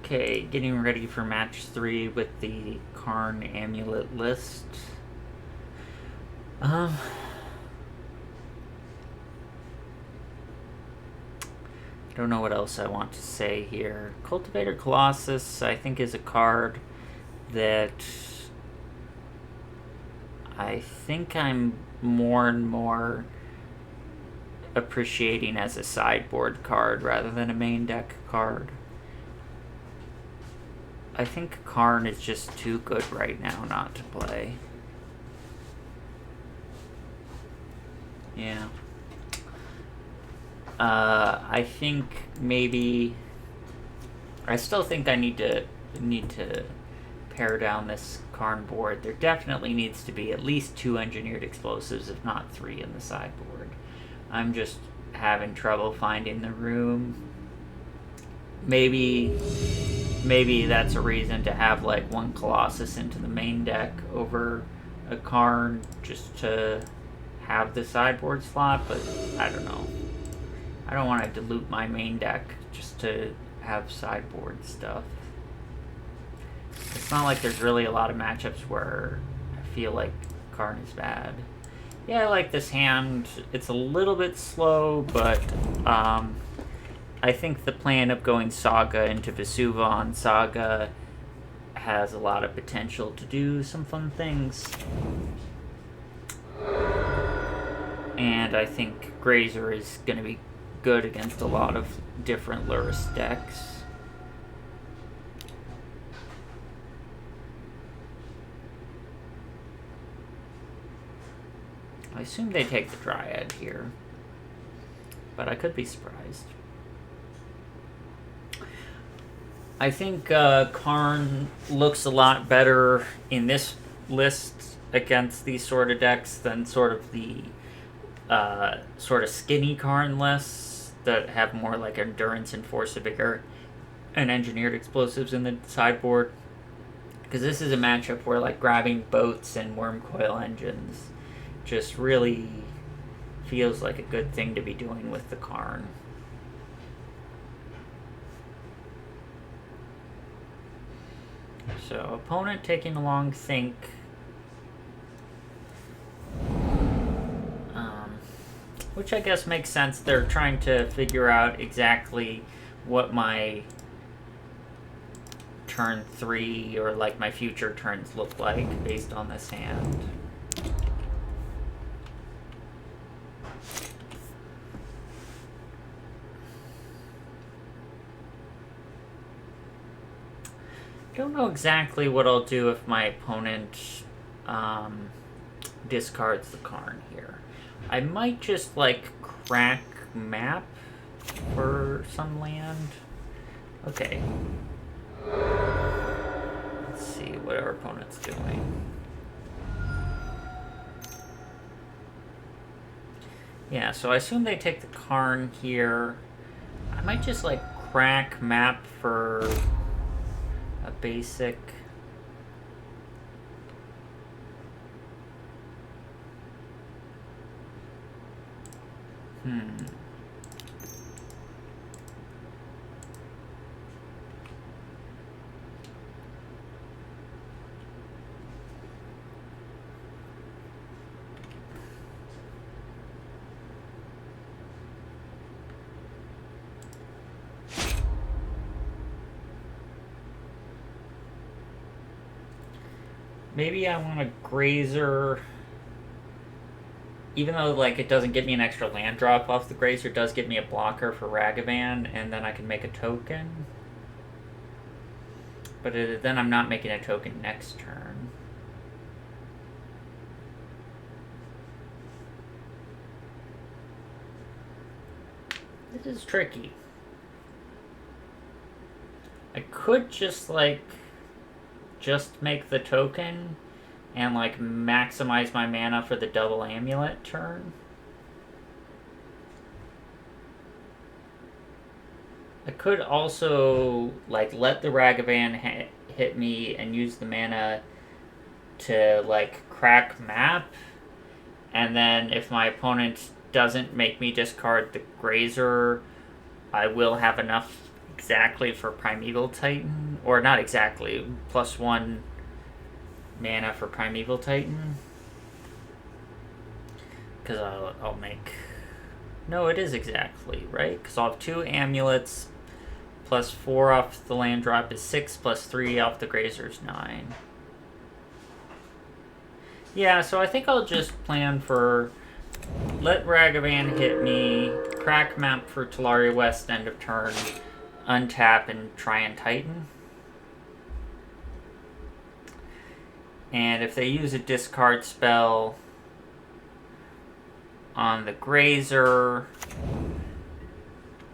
Okay, getting ready for match 3 with the Karn Amulet list. I don't know what else I want to say here. Cultivator Colossus, I think, is a card that I think I'm more and more appreciating as a sideboard card rather than a main deck card. I think Karn is just too good right now not to play. Yeah. I think maybe I still think I need to pare down this Karn board. There definitely needs to be at least 2 engineered explosives, if not 3, in the sideboard. I'm just having trouble finding the room. Maybe that's a reason to have like 1 Colossus into the main deck over a Karn just to have the sideboard slot, but I don't know. I don't want to dilute my main deck just to have sideboard stuff. It's not like there's really a lot of matchups where I feel like Karn is bad. Yeah, I like this hand. It's a little bit slow, but I think the plan of going Saga into Vesuva on Saga has a lot of potential to do some fun things. And I think Grazer is going to be good against a lot of different Lurrus decks. I assume they take the Dryad here, but I could be surprised. I think Karn looks a lot better in this list against these sort of decks than sort of the sort of skinny Karn lists that have more like endurance and force of vigor and engineered explosives in the sideboard. Because this is a matchup where like grabbing boats and worm coil engines just really feels like a good thing to be doing with the Karn. So, opponent taking a long think. Which I guess makes sense. They're trying to figure out exactly what my turn 3 or like my future turns look like based on this hand. Don't know exactly what I'll do if my opponent discards the Karn here. I might just like crack map for some land. Okay. Let's see what our opponent's doing. Yeah, so I assume they take the Karn here. I might just like crack map for a basic. Maybe I want a Grazer. Even though like it doesn't give me an extra land drop off the Grazer, it does give me a blocker for Ragavan, and then I can make a token. But then I'm not making a token next turn. This is tricky. I could just like make the token and like maximize my mana for the double amulet turn. I could also like let the Ragavan hit me and use the mana to like crack map, and then if my opponent doesn't make me discard the Grazer, I will have enough exactly for Primeval Titan, or not exactly, +1 mana for Primeval Titan. Because I'll make... No, it is exactly, right? Because I'll have 2 amulets, +4 off the land drop is 6, +3 off the grazer's 9. Yeah, so I think I'll just plan for... Let Ragavan hit me, crack map for Talaria West end of turn, untap and try and Titan. And if they use a discard spell on the Grazer,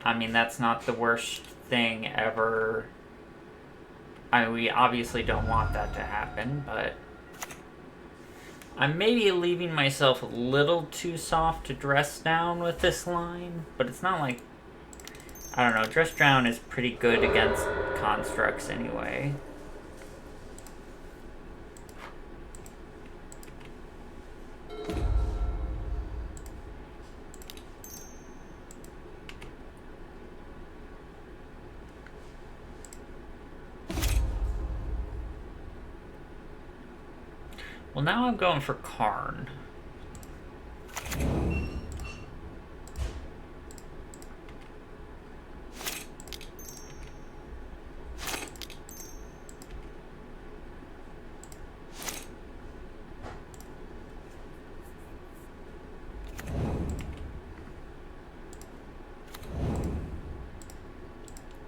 I mean, that's not the worst thing ever. I mean, we obviously don't want that to happen, but I'm maybe leaving myself a little too soft to dress down with this line, but it's not like... I don't know, dress down is pretty good against constructs anyway. Well, now I'm going for Karn.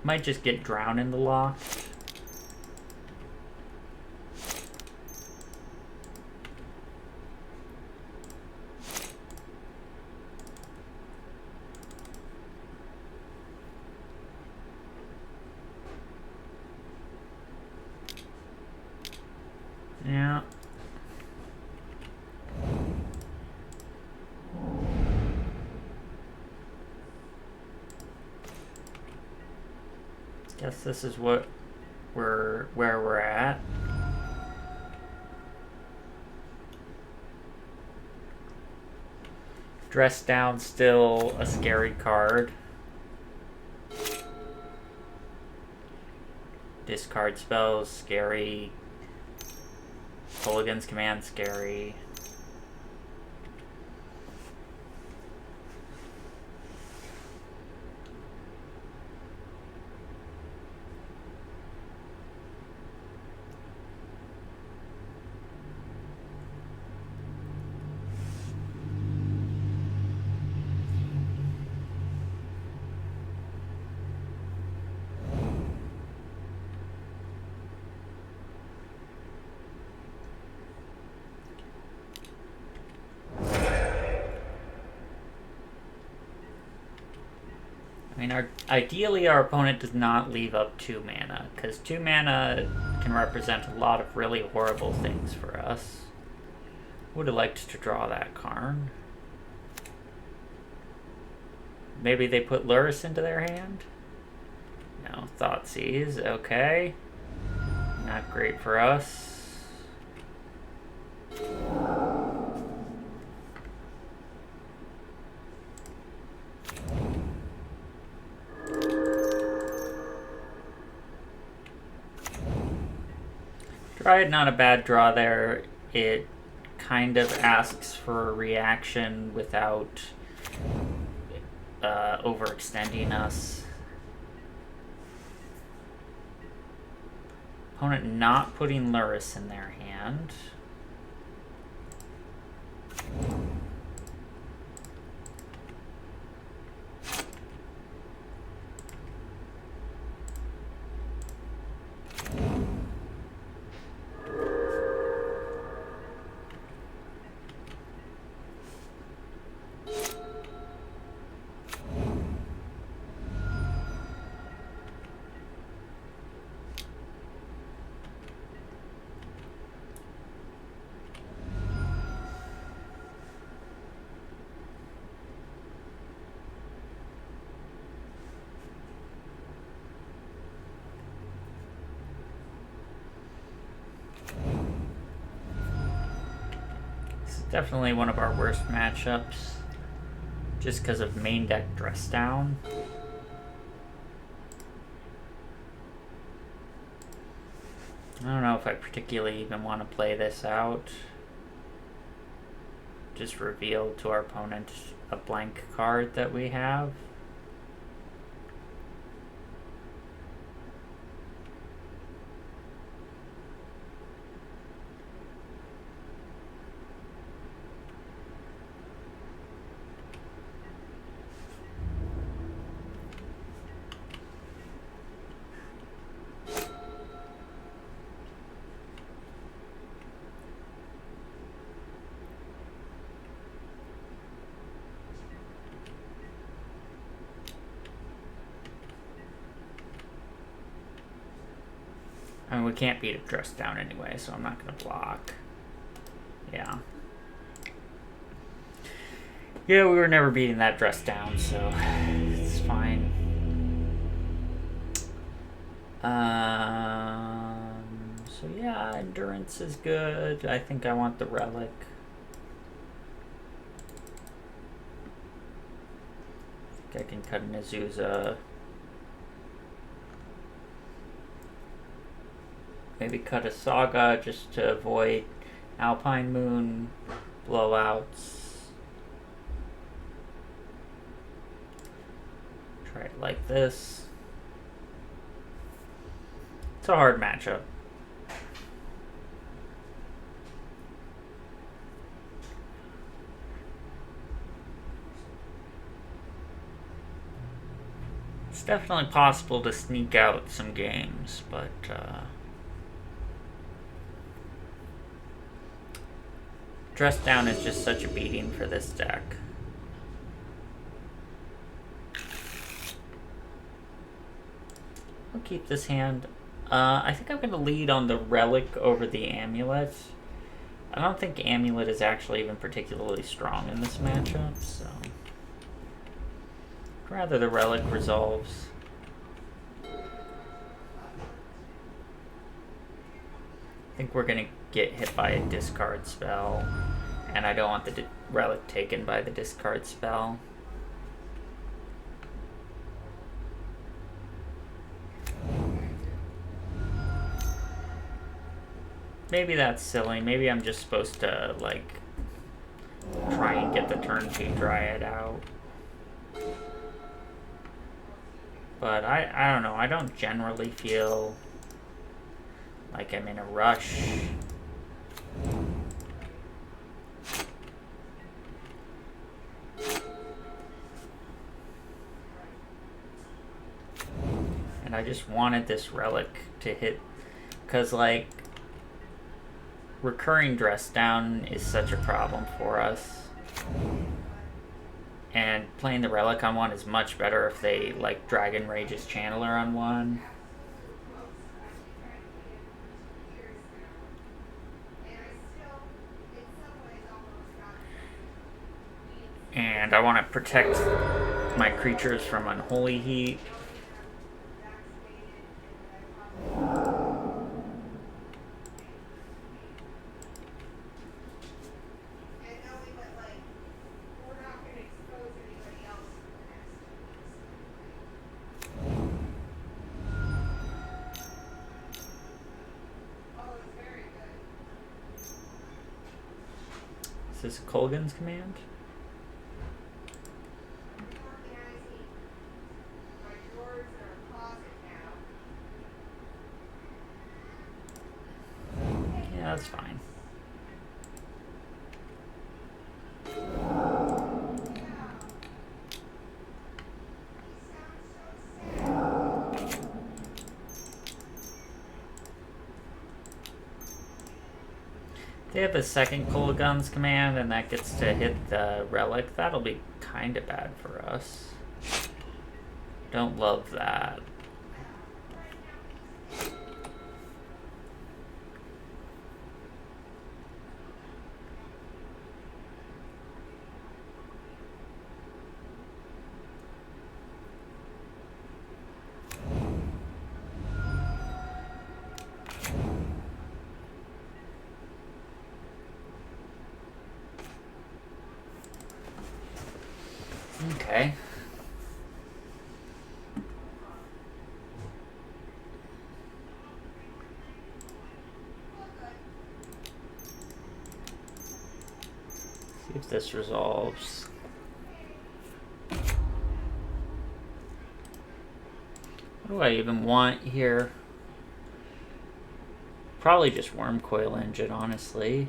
Might just get drowned in the lock. Yeah. Guess this is what where we're at. Dress down, still a scary card. Discard spells, scary. Pull against command, scary. I mean, ideally our opponent does not leave up 2 mana, because 2 mana can represent a lot of really horrible things for us. Would have liked to draw that Karn. Maybe they put Luris into their hand? No, Thoughtseize, okay. Not great for us. Dryad, not a bad draw there. It kind of asks for a reaction without overextending us. Opponent not putting Luris in their hand. Definitely one of our worst matchups, just because of main deck dress down. I don't know if I particularly even want to play this out. Just reveal to our opponent a blank card that we have. I mean, we can't beat it dressed down anyway, so I'm not going to block. Yeah. Yeah, we were never beating that dressed down, so it's fine. So yeah, endurance is good. I think I want the relic. I think I can cut an Azusa. Maybe cut a Saga just to avoid Alpine Moon blowouts. Try it like this. It's a hard matchup. It's definitely possible to sneak out some games, but Dress Down is just such a beating for this deck. I'll keep this hand. I think I'm going to lead on the Relic over the Amulet. I don't think Amulet is actually even particularly strong in this matchup, so rather the Relic resolves. I think we're going to get hit by a discard spell, and I don't want the Relic taken by the discard spell. Maybe that's silly. Maybe I'm just supposed to, like, try and get the turn 2 Dryad out. But I don't know. I don't generally feel like I'm in a rush. And I just wanted this Relic to hit, because, like, recurring Dress Down is such a problem for us. And playing the Relic on one is much better if they, like, Dragon Rage's Channeler on one. And I want to protect my creatures from Unholy Heat. Is this Kolgan's command? Yeah, that's fine. They have a second Kolgan's command, and that gets to hit the Relic. That'll be kind of bad for us. Don't love that. Okay. if this resolves. What do I even want here? Probably just Worm Coil Engine, honestly.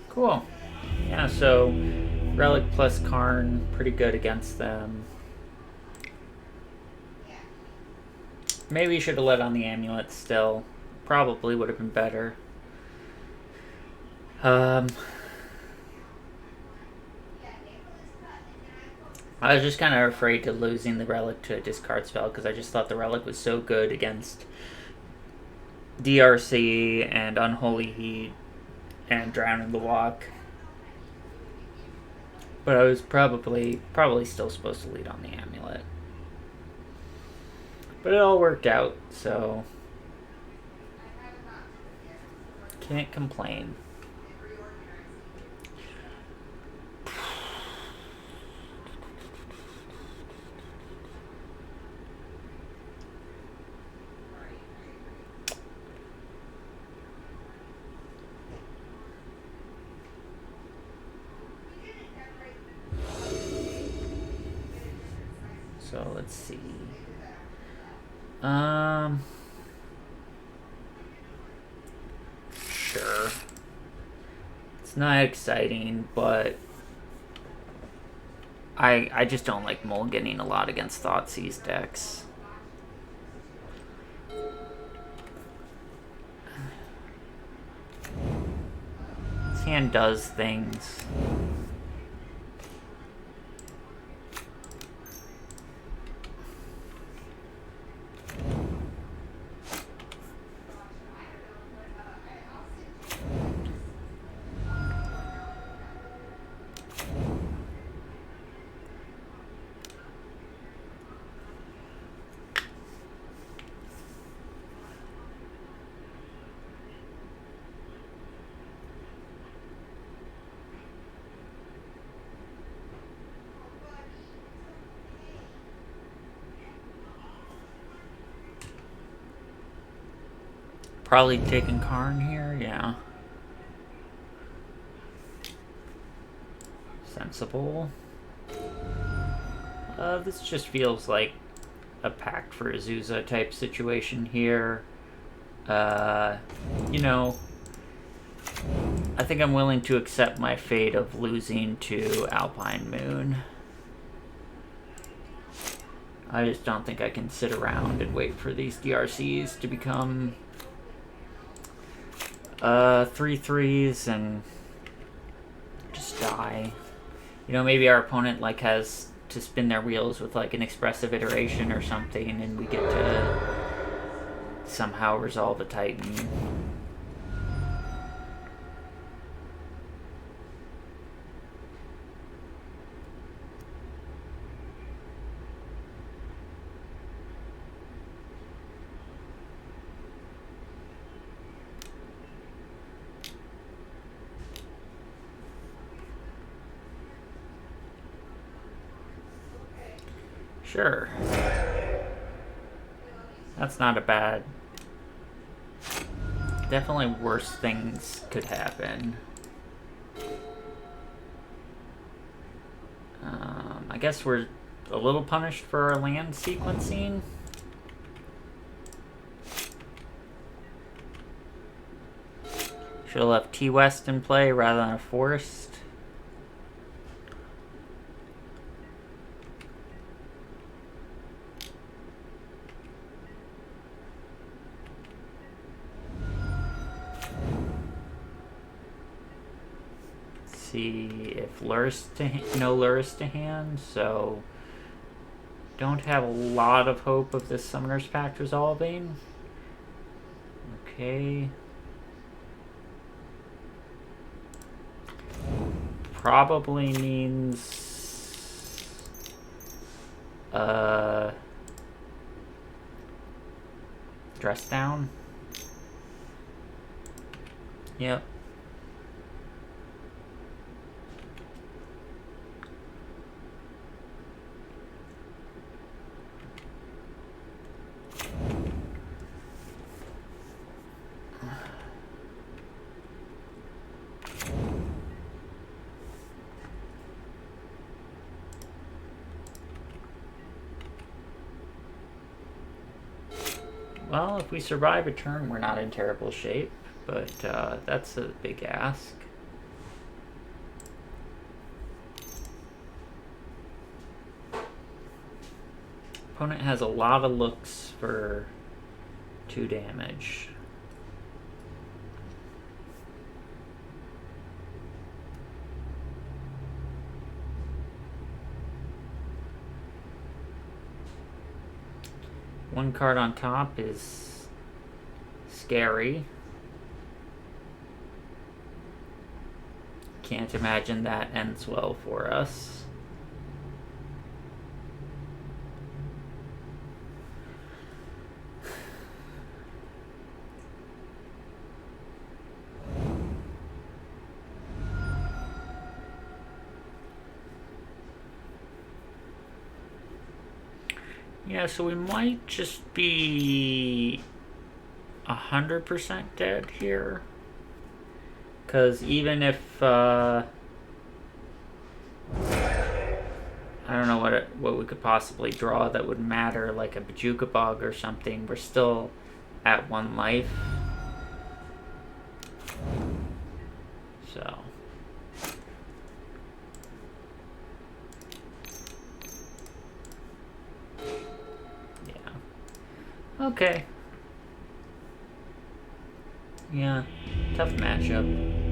Cool. Yeah, so Relic plus Karn, pretty good against them. Maybe you should have let on the Amulet still. Probably would have been better. I was just kind of afraid to losing the Relic to a discard spell because I just thought the Relic was so good against DRC and Unholy Heat and Drown in the Walk. But I was probably still supposed to lead on the Amulet. But it all worked out, so can't complain. So let's see. Sure. It's not exciting, but I just don't like mulliganing a lot against Thoughtseize decks. This hand does things. Probably taking Karn here, yeah. Sensible. This just feels like a Pact for Azusa type situation here. You know, I think I'm willing to accept my fate of losing to Alpine Moon. I just don't think I can sit around and wait for these DRCs to become 3/3s and just die. You know, maybe our opponent like has to spin their wheels with like an expressive iteration or something, and we get to somehow resolve a Titan. Sure. That's not a bad Definitely worse things could happen. I guess we're a little punished for our land sequencing. Should have left T-West in play rather than a forest. See if no lures to hand, so don't have a lot of hope of this Summoner's Pact resolving. Okay. Probably means dress down. Yep. Well, if we survive a turn, we're not in terrible shape, but that's a big ask. Opponent has a lot of looks for 2 damage. One card on top is scary. Can't imagine that ends well for us. Yeah, so we might just be 100% dead here. Because even if, I don't know what we could possibly draw that would matter, like a Bajuka Bog or something, we're still at 1 life. So. Okay. Yeah, tough matchup.